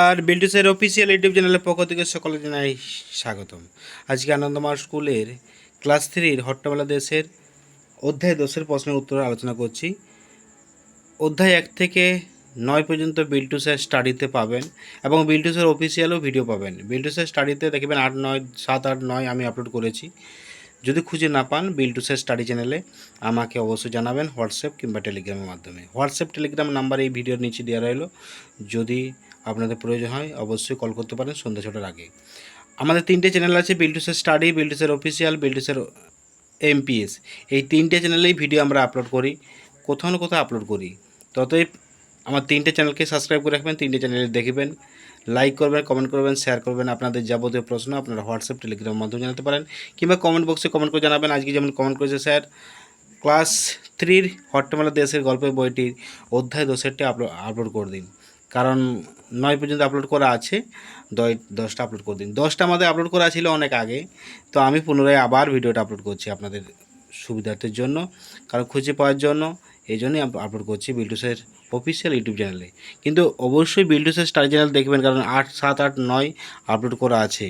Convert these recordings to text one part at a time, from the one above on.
আর বিল্টুসের official YouTube চ্যানেলের পক্ষ থেকে সকলে জানাই স্বাগতম। আজকে আনন্দমার স্কুলের ক্লাস 3 হট্টমেলা দেশের অধ্যায় 10-এর প্রশ্নের উত্তর আলোচনা করছি। অধ্যায় 1 থেকে 9 পর্যন্ত বিল্টুসের স্টাডিতে পাবেন এবং বিল্টুসের অফিসিয়ালও ভিডিও পাবেন। বিল্টুসের স্টাডিতে দেখবেন 8, 9, 7, 8, 9 আমি আপলোড করেছি। যদি খুঁজে না পান বিল্টুসের স্টাডি চ্যানেলে আমাকে অবশ্যই জানাবেন হোয়াটসঅ্যাপ কিংবা টেলিগ্রামের মাধ্যমে। হোয়াটসঅ্যাপ টেলিগ্রাম নাম্বার এই ভিডিওর নিচে দেওয়া রইল। যদি আপনাদের প্রয়োজন হয় অবশ্যই কল করতে পারেন সন্ধ্যা 6টার আগে। আমাদের 3টে চ্যানেল আছে, বিল্টুসের স্টাডি, বিল্টুসের অফিসিয়াল, বিল্টুসের এমপিএস। এই 3টে চ্যানেলেই ভিডিও আমরা আপলোড করি, কোথাও না কোথাও আপলোড করি। ততই আমার 3টে চ্যানেলকে সাবস্ক্রাইব করে রাখবেন, 3টে চ্যানেলে দেখবেন, লাইক করবেন, কমেন্ট করবেন, শেয়ার করবেন। আপনাদের যাবতীয় প্রশ্ন আপনারা হোয়াটসঅ্যাপ টেলিগ্রামের মাধ্যমে জানাতে পারেন কিংবা কমেন্ট বক্সে কমেন্ট করে জানাবেন। আজকে যেমন কমেন্ট করেছে স্যার, ক্লাস 3 হট্টমেলা দেশের গল্পের বইটির অধ্যায় 10-এরটি আপলোড করে দিন। কারণ 9 পর্যন্ত আপলোড করা আছে, 10টা আপলোড করে দিন। 10টা আমাদের আপলোড করা ছিল অনেক আগে, তো আমি পুনরায় আবার ভিডিওটা আপলোড করছি আপনাদের সুবিধার্থের জন্য, কারণ খুঁজে পাওয়ার জন্য। এই জন্যই আপলোড করছি বিল্টুসের অফিসিয়াল ইউটিউব চ্যানেলে। কিন্তু অবশ্যই বিল্টুসের স্টাডি চ্যানেল দেখবেন, কারণ 8, 7, 8, 9 আপলোড করা আছে।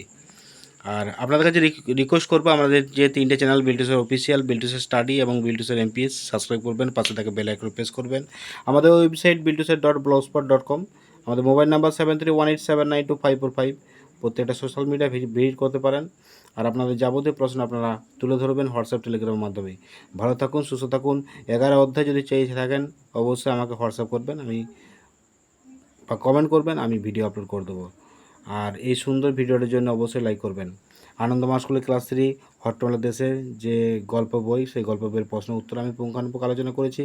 আর আপনাদের কাছে রিকোয়েস্ট করবো, আমাদের যে 3টে চ্যানেল বিল্টুসের অফিসিয়াল, বিল্টুসের স্টাডি এবং বিল্টুসের এমপিএস সাবস্ক্রাইব করবেন, পাশে থাকে বেল আইকন প্রেস করবেন। আমাদের ওয়েবসাইট biltuser.blogspot.com। আমাদের মোবাইল নাম্বার 7318792545। প্রত্যেকটা সোশ্যাল মিডিয়া ভিজিট করতে পারেন। আর আপনাদের যাবতীয় প্রশ্ন আপনারা তুলে ধরবেন হোয়াটসঅ্যাপ টেলিগ্রামের মাধ্যমে। ভালো থাকুন, সুস্থ থাকুন। 11 অধ্যায় যদি চেয়ে থাকেন অবশ্যই আমাকে হোয়াটসঅ্যাপ করবেন, আমি বা কমেন্ট করবেন, আমি ভিডিও আপলোড করে দেবো। আর এই সুন্দর ভিডিওটির জন্য অবশ্যই লাইক করবেন। আনন্দমা স্কুলের ক্লাস 3 হট্টমেলা দেশের যে গল্প বই, সেই গল্প বইয়ের প্রশ্ন উত্তর আমি পুঙ্খানুপুঙ্খ আলোচনা করেছি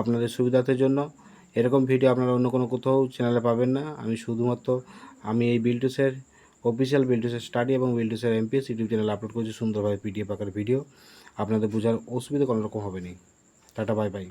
আপনাদের সুবিধার্থের জন্য। এরকম ভিডিও আপনারা অন্য কোনো কোথাও চ্যানেলে পাবেন না। আমি এই বিল্টুসের অফিসিয়াল, বিল্টুসের স্টাডি এবং বিল্টুসের এমপিএস ইউটিউব চ্যানেলে আপলোড করছি সুন্দরভাবে পিডিএফ আকার ভিডিও। আপনাদের বোঝার অসুবিধা কোনো রকম হবে না। Tata, bye bye.